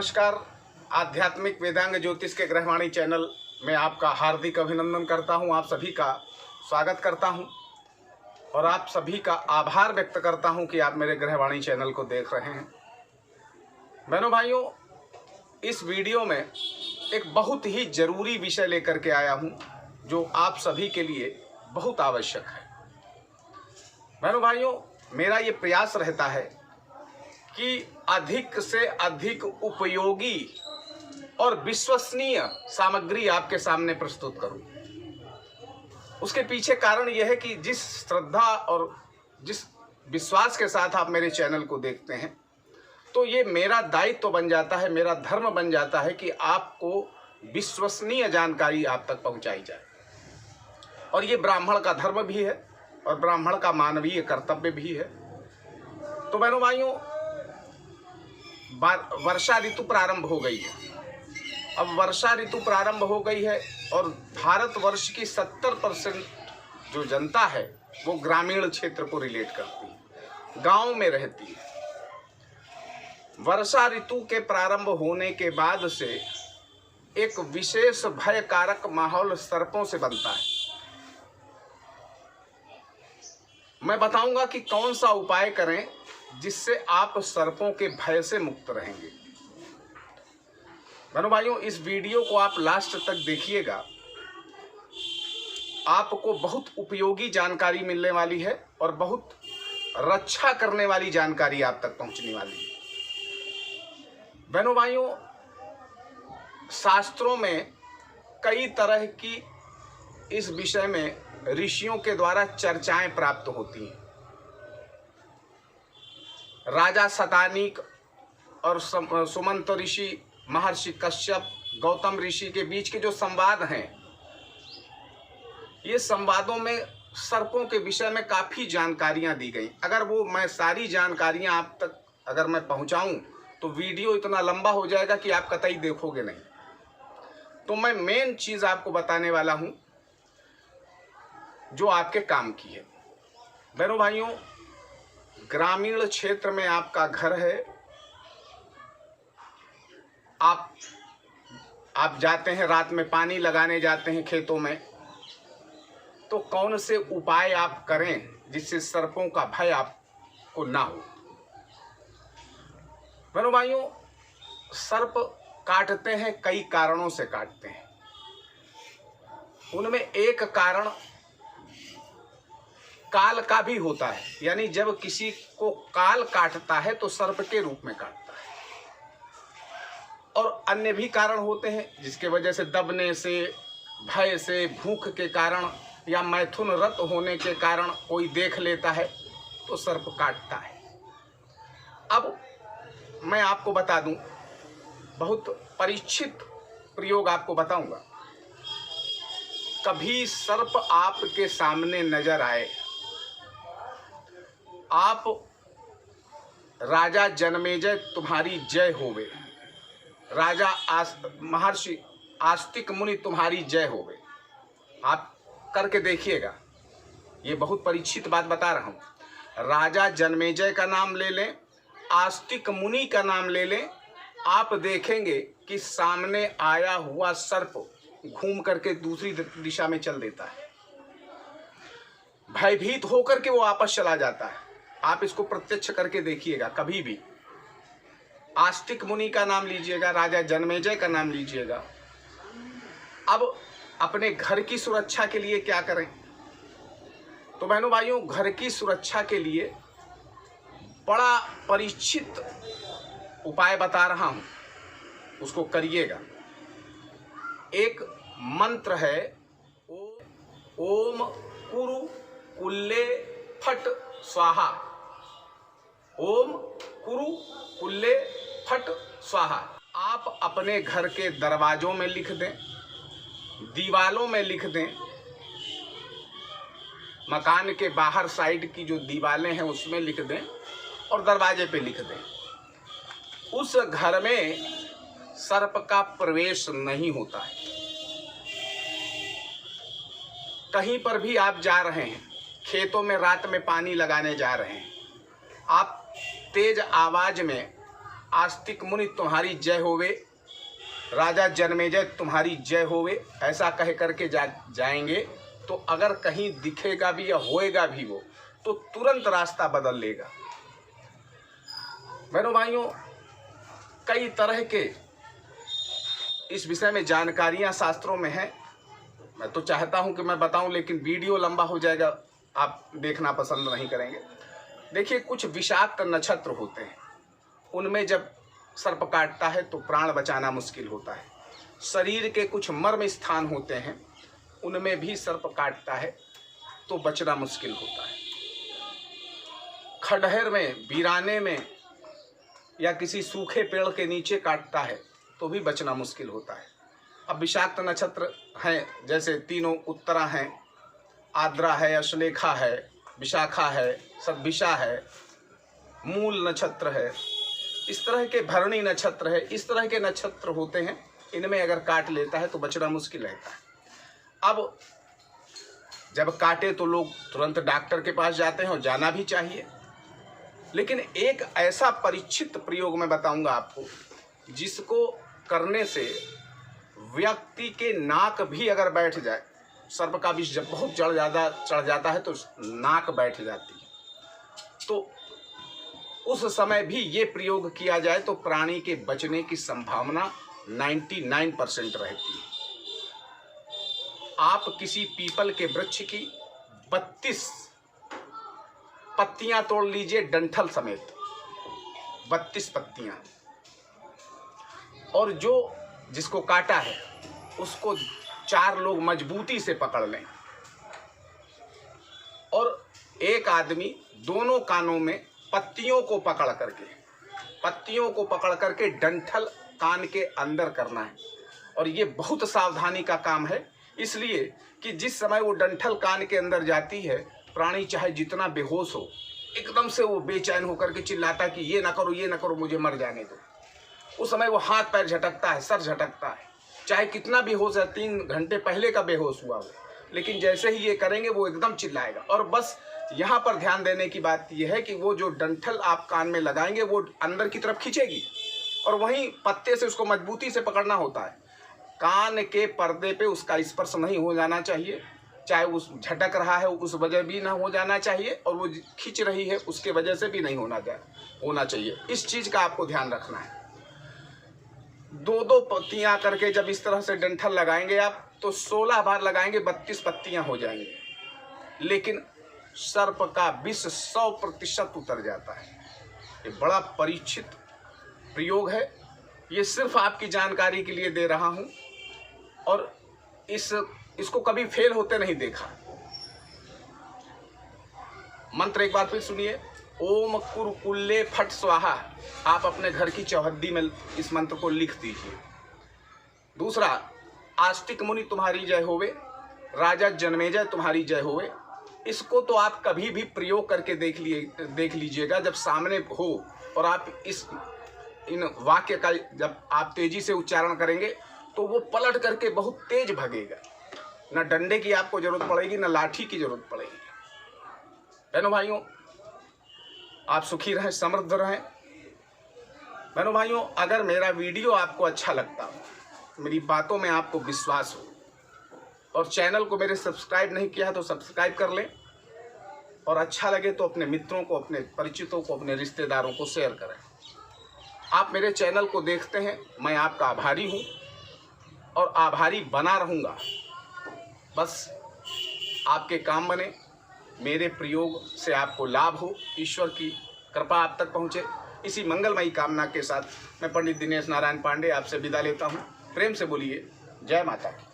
नमस्कार। आध्यात्मिक वेदांग ज्योतिष के ग्रहवाणी चैनल में आपका हार्दिक अभिनंदन करता हूं। आप सभी का स्वागत करता हूं और आप सभी का आभार व्यक्त करता हूं कि आप मेरे ग्रहवाणी चैनल को देख रहे हैं। बहनों भाइयों, इस वीडियो में एक बहुत ही ज़रूरी विषय लेकर के आया हूं जो आप सभी के लिए बहुत आवश्यक है। बहनों भाइयों, मेरा ये प्रयास रहता है कि अधिक से अधिक उपयोगी और विश्वसनीय सामग्री आपके सामने प्रस्तुत करूं। उसके पीछे कारण यह है कि जिस श्रद्धा और जिस विश्वास के साथ आप मेरे चैनल को देखते हैं, तो ये मेरा दायित्व बन जाता है, मेरा धर्म बन जाता है कि आपको विश्वसनीय जानकारी आप तक पहुंचाई जाए। और ये ब्राह्मण का धर्म भी है और ब्राह्मण का मानवीय कर्तव्य भी है। तो बहनों भाइयों, वर्षा ऋतु प्रारंभ हो गई है। अब वर्षा ऋतु प्रारंभ हो गई है और भारतवर्ष की 70% जो जनता है वो ग्रामीण क्षेत्र को रिलेट करती है, गांव में रहती है। वर्षा ऋतु के प्रारंभ होने के बाद से एक विशेष भयकारक माहौल सर्पों से बनता है। मैं बताऊंगा कि कौन सा उपाय करें जिससे आप सर्पों के भय से मुक्त रहेंगे। बहनों भाइयों, इस वीडियो को आप लास्ट तक देखिएगा। आपको बहुत उपयोगी जानकारी मिलने वाली है और बहुत रक्षा करने वाली जानकारी आप तक पहुंचने वाली है। बहनों भाइयों, शास्त्रों में कई तरह की इस विषय में ऋषियों के द्वारा चर्चाएं प्राप्त होती हैं। राजा शतानीक और सुमंत ऋषि, महर्षि कश्यप, गौतम ऋषि के बीच के जो संवाद हैं, ये संवादों में सर्पों के विषय में काफ़ी जानकारियां दी गई। अगर वो मैं सारी जानकारियां आप तक अगर मैं पहुंचाऊं तो वीडियो इतना लंबा हो जाएगा कि आप कतई देखोगे नहीं। तो मैं मेन चीज़ आपको बताने वाला हूं जो आपके काम की है। बहनों भाइयों, ग्रामीण क्षेत्र में आपका घर है, आप जाते हैं, रात में पानी लगाने जाते हैं खेतों में, तो कौन से उपाय आप करें जिससे सर्पों का भय आपको ना हो। बहनों भाइयों, सर्प काटते हैं, कई कारणों से काटते हैं। उनमें एक कारण काल का भी होता है, यानी जब किसी को काल काटता है तो सर्प के रूप में काटता है। और अन्य भी कारण होते हैं जिसके वजह से दबने से, भय से, भूख के कारण या मैथुन रत होने के कारण कोई देख लेता है तो सर्प काटता है। अब मैं आपको बता दूं, बहुत परीक्षित प्रयोग आपको बताऊंगा। कभी सर्प आपके सामने नजर आए, आप राजा जनमेजय तुम्हारी जय होवे, राजा महर्षि आस्तिक मुनि तुम्हारी जय होवे, आप करके देखिएगा। ये बहुत परीक्षित बात बता रहा हूं। राजा जनमेजय का नाम ले लें, आस्तिक मुनि का नाम ले लें, आप देखेंगे कि सामने आया हुआ सर्प घूम करके दूसरी दिशा में चल देता है। भयभीत होकर के वो वापस चला जाता है। आप इसको प्रत्यक्ष करके देखिएगा। कभी भी आस्तिक मुनि का नाम लीजिएगा, राजा जनमेजय का नाम लीजिएगा। अब अपने घर की सुरक्षा के लिए क्या करें? तो बहनों भाइयों, घर की सुरक्षा के लिए बड़ा परीक्षित उपाय बता रहा हूं, उसको करिएगा। एक मंत्र है, ओम कुरु कुल्ले फट स्वाहा। ओम कुरु कुल्ले फट स्वाहा। आप अपने घर के दरवाजों में लिख दें, दीवालों में लिख दें, मकान के बाहर साइड की जो दीवारें हैं उसमें लिख दें और दरवाजे पे लिख दें। उस घर में सर्प का प्रवेश नहीं होता है। कहीं पर भी आप जा रहे हैं, खेतों में रात में पानी लगाने जा रहे हैं, आप तेज आवाज में आस्तिक मुनि तुम्हारी जय होवे, राजा जन्मेजय तुम्हारी जय होवे, ऐसा कह करके जाएंगे तो अगर कहीं दिखेगा भी या होएगा भी वो, तो तुरंत रास्ता बदल लेगा। बहनों भाइयों, कई तरह के इस विषय में जानकारियां शास्त्रों में हैं। मैं तो चाहता हूं कि मैं बताऊं, लेकिन वीडियो लंबा हो जाएगा, आप देखना पसंद नहीं करेंगे। देखिए, कुछ विषाक्त नक्षत्र होते हैं, उनमें जब सर्प काटता है तो प्राण बचाना मुश्किल होता है। शरीर के कुछ मर्म स्थान होते हैं, उनमें भी सर्प काटता है तो बचना मुश्किल होता है। खंडहर में, वीराने में या किसी सूखे पेड़ के नीचे काटता है तो भी बचना मुश्किल होता है। अब विषाक्त नक्षत्र हैं, जैसे तीनों उत्तरा हैं, आद्रा है, अश्लेखा है, विशाखा है, सद्भिषा है, मूल नक्षत्र है, इस तरह के भरणी नक्षत्र है, इस तरह के नक्षत्र होते हैं। इनमें अगर काट लेता है तो बचना मुश्किल रहता है। अब जब काटे तो लोग तुरंत डॉक्टर के पास जाते हैं, और जाना भी चाहिए। लेकिन एक ऐसा परीक्षित प्रयोग मैं बताऊंगा आपको, जिसको करने से व्यक्ति के नाक भी अगर बैठ जाए, सर्प का विष जब बहुत ज़्यादा चढ़ जाता है तो नाक बैठ जाती है, तो उस समय भी ये प्रयोग किया जाए तो प्राणी के बचने की संभावना 99% रहती है। आप किसी पीपल के वृक्ष की 32 पत्तियां तोड़ लीजिए, डंठल समेत 32 पत्तियां, और जिसको काटा है उसको 4 लोग मजबूती से पकड़ लें, और एक आदमी दोनों कानों में पत्तियों को पकड़ करके डंठल कान के अंदर करना है। और ये बहुत सावधानी का काम है, इसलिए कि जिस समय वो डंठल कान के अंदर जाती है, प्राणी चाहे जितना बेहोश हो, एकदम से वो बेचैन होकर के चिल्लाता है कि ये ना करो, ये ना करो, मुझे मर जाने दो। उस समय वो हाथ पैर झटकता है, सर झटकता है, चाहे कितना बेहोश है, 3 घंटे पहले का बेहोश हुआ हो, लेकिन जैसे ही ये करेंगे वो एकदम चिल्लाएगा। और बस यहाँ पर ध्यान देने की बात यह है कि वो जो डंठल आप कान में लगाएंगे वो अंदर की तरफ खींचेगी, और वहीं पत्ते से उसको मजबूती से पकड़ना होता है। कान के पर्दे पे उसका स्पर्श नहीं हो जाना चाहिए, चाहे उस झटक रहा है उस वजह भी ना हो जाना चाहिए, और वो खींच रही है उसके वजह से भी नहीं होना चाहिए। इस चीज़ का आपको ध्यान रखना है। 2-2 पत्तियाँ करके जब इस तरह से डंठल लगाएंगे आप, तो 16 बार लगाएंगे, 32 पत्तियाँ हो जाएंगी, लेकिन सर्प का विष 100% उतर जाता है। ये बड़ा परीक्षित प्रयोग है, ये सिर्फ आपकी जानकारी के लिए दे रहा हूँ, और इसको कभी फेल होते नहीं देखा। मंत्र एक बार फिर सुनिए, ओम कुरकुल्ले फट स्वाहा। आप अपने घर की चौहद्दी में इस मंत्र को लिख दीजिए। दूसरा, आस्तिक मुनि तुम्हारी जय होवे, राजा जन्मेजय तुम्हारी जय होवे। इसको तो आप कभी भी प्रयोग करके देख लीजिएगा, जब सामने हो और आप इन वाक्य का जब आप तेजी से उच्चारण करेंगे तो वो पलट करके बहुत तेज भगेगा। न डंडे की आपको जरूरत पड़ेगी, न लाठी की जरूरत पड़ेगी। बहनों भाइयों, आप सुखी रहें, समृद्ध रहें। बहनों भाइयों, अगर मेरा वीडियो आपको अच्छा लगता हो, मेरी बातों में आपको विश्वास हो, और चैनल को मेरे सब्सक्राइब नहीं किया है तो सब्सक्राइब कर लें, और अच्छा लगे तो अपने मित्रों को, अपने परिचितों को, अपने रिश्तेदारों को शेयर करें। आप मेरे चैनल को देखते हैं, मैं आपका आभारी हूँ और आभारी बना रहूँगा। बस आपके काम बने, मेरे प्रयोग से आपको लाभ हो, ईश्वर की कृपा आप तक पहुँचे, इसी मंगलमयी कामना के साथ मैं पंडित दिनेश नारायण पांडे आपसे विदा लेता हूँ। प्रेम से बोलिए जय माता की।